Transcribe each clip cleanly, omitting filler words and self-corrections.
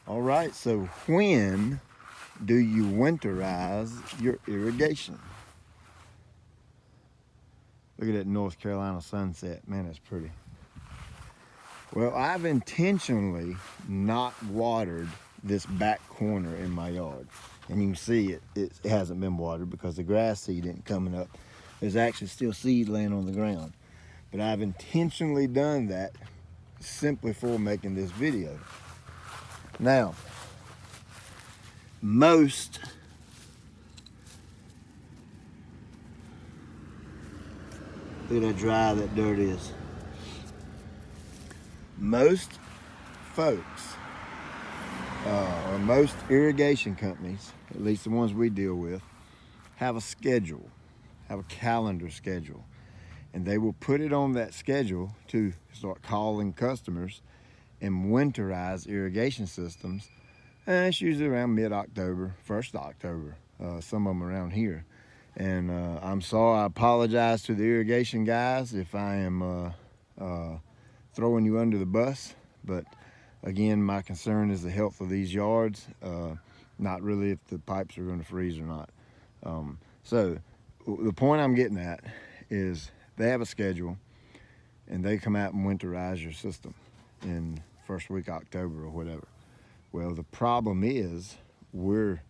All right, so when do you winterize your irrigation? Look at that North Carolina sunset. Man, that's pretty. Well, I've intentionally not watered this back corner in my yard. And you can see it hasn't been watered because the grass seed isn't coming up. There's actually still seed laying on the ground. But I've intentionally done that simply for making this video. Now, look at how dry that dirt is. Most folks, or most irrigation companies, at least the ones we deal with, have a schedule, have a calendar schedule. And they will put it on that schedule to start calling customers and winterize irrigation systems. And it's usually around mid-October, 1st October, some of them around here. And I'm sorry, I apologize to the irrigation guys if I am throwing you under the bus. But again, my concern is the health of these yards, not really if the pipes are going to freeze or not. So the point I'm getting at is they have a schedule and they come out and winterize your system in first week October or whatever. Well, the problem is we're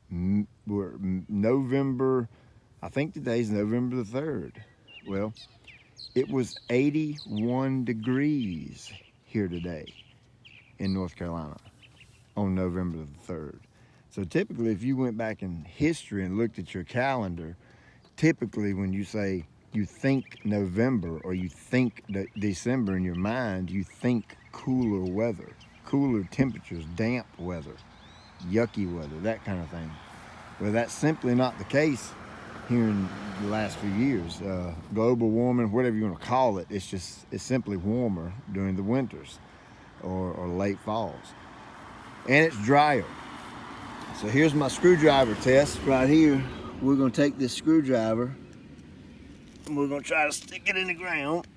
November, I think today's November the 3rd. Well, it was 81 degrees here today in North Carolina on November the 3rd. So typically if you went back in history and looked at your calendar, typically when you say you think November or you think December in your mind, you think cooler weather, cooler temperatures, damp weather, yucky weather, that kind of thing. Well, that's simply not the case here in the last few years. Global warming, whatever you want to call it, it's simply warmer during the winters or late falls. And it's drier. So here's my screwdriver test right here. We're going to take this screwdriver and we're going to try to stick it in the ground.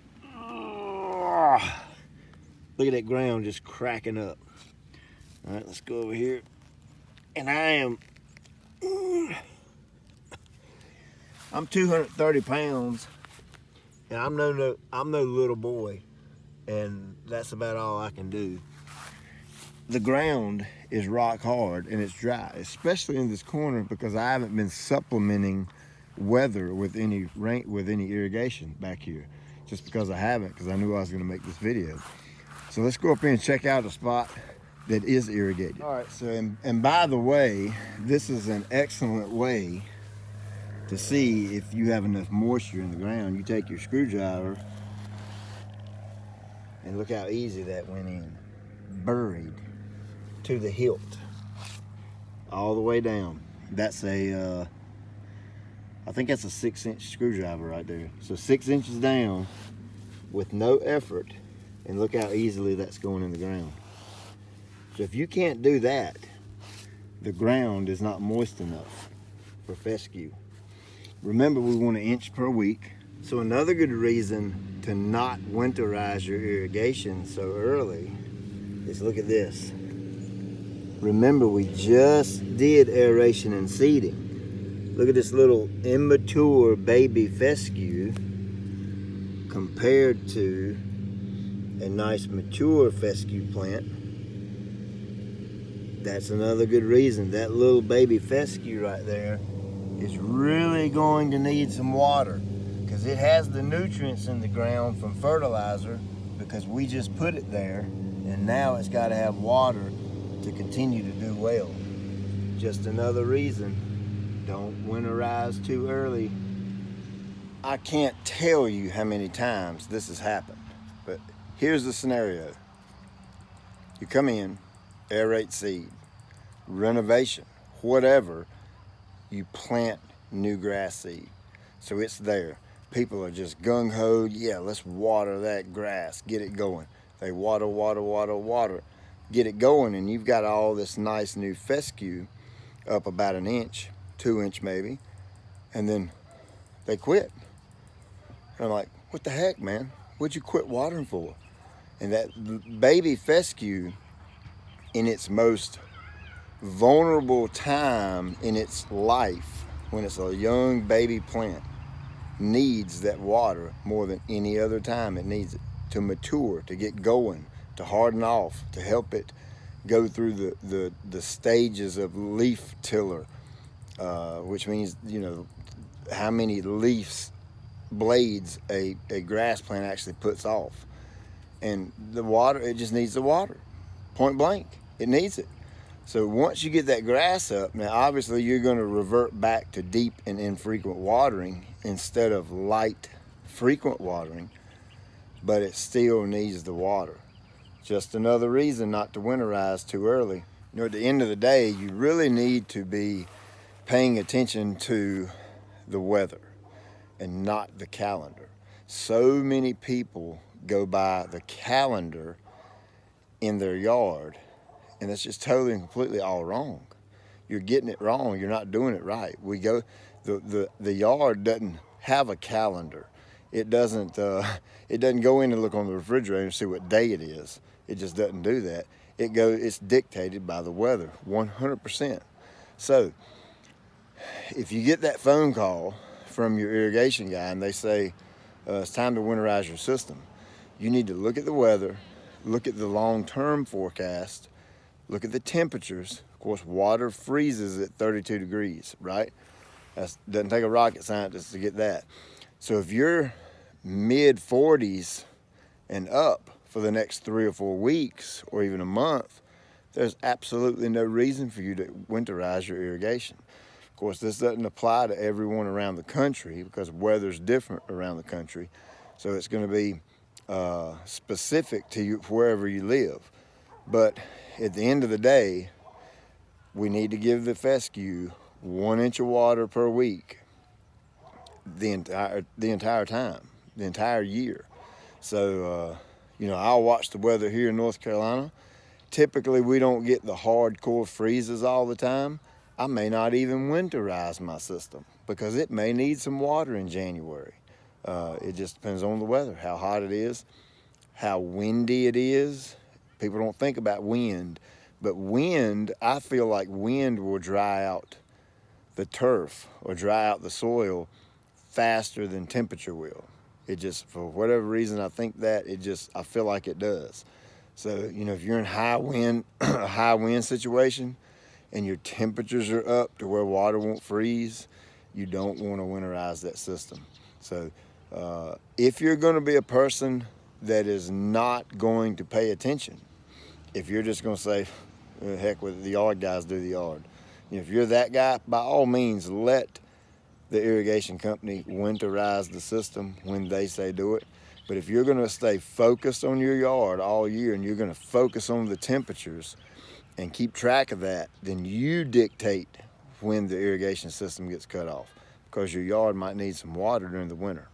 Look at that ground just cracking up. All right, let's go over here. And I'm 230 pounds, and I'm no little boy, and that's about all I can do. The ground is rock hard and it's dry, especially in this corner because I haven't been supplementing weather with any irrigation back here, just because I haven't, because I knew I was going to make this video. So let's go up here and check out a spot that is irrigated. All right, so and by the way, this is an excellent way to see if you have enough moisture in the ground. You take your screwdriver and look how easy that went in, buried to the hilt, all the way down. That's I think that's a 6-inch screwdriver right there. So 6 inches down with no effort, and look how easily that's going in the ground. So if you can't do that, the ground is not moist enough for fescue. Remember, we want 1 inch per week. So another good reason to not winterize your irrigation so early is look at this. Remember, we just did aeration and seeding. Look at this little immature baby fescue compared to a nice mature fescue plant. That's another good reason. That little baby fescue right there is really going to need some water because it has the nutrients in the ground from fertilizer because we just put it there, and now it's got to have water to continue to do well. Just another reason. Don't winterize too early. I can't tell you how many times this has happened, but here's the scenario. You come in, aerate seed, renovation, whatever, you plant new grass seed. So it's there. People are just gung-ho, yeah, let's water that grass, get it going. They water, get it going, and you've got all this nice new fescue up about 1 inch, 2 inch maybe, and then they quit. And I'm like, what the heck, man? What'd you quit watering for? And that baby fescue in its most vulnerable time in its life, when it's a young baby plant, needs that water more than any other time. It needs it to mature, to get going, to harden off, to help it go through the stages of leaf tiller, which means, you know, how many leaves, blades a grass plant actually puts off. And the water, it just needs the water, point blank. It needs it. So once you get that grass up, now obviously you're going to revert back to deep and infrequent watering instead of light, frequent watering, but it still needs the water. Just another reason not to winterize too early. You know, at the end of the day, you really need to be paying attention to the weather and not the calendar. So many people go by the calendar in their yard, and it's just totally and completely all wrong. You're getting it wrong. You're not doing it right. The yard doesn't have a calendar. It doesn't go in and look on the refrigerator and see what day it is. It just doesn't do that. It's dictated by the weather, 100%. So if you get that phone call from your irrigation guy and they say it's time to winterize your system, you need to look at the weather, look at the long-term forecast, look at the temperatures. Of course, water freezes at 32 degrees, right? That doesn't take a rocket scientist to get that. So if you're mid-40s and up for the next 3 or 4 weeks or even a month, there's absolutely no reason for you to winterize your irrigation. Of course, this doesn't apply to everyone around the country because weather's different around the country. So it's going to be specific to you wherever you live. But at the end of the day, we need to give the fescue 1 inch of water per week the entire time, the entire year. So, you know, I'll watch the weather here in North Carolina. Typically, we don't get the hardcore freezes all the time. I may not even winterize my system because it may need some water in January. It just depends on the weather, how hot it is, how windy it is. People don't think about wind, but wind, I feel like wind will dry out the turf or dry out the soil faster than temperature will. It just, for whatever reason, I think that I feel like it does. So, you know, if you're in high wind, a high wind situation and your temperatures are up to where water won't freeze, you don't want to winterize that system. So if you're going to be a person that is not going to pay attention, if you're just going to say, heck with it, the yard guys do the yard. You know, if you're that guy, by all means, let the irrigation company winterize the system when they say do it. But if you're going to stay focused on your yard all year and you're going to focus on the temperatures and keep track of that, then you dictate when the irrigation system gets cut off because your yard might need some water during the winter.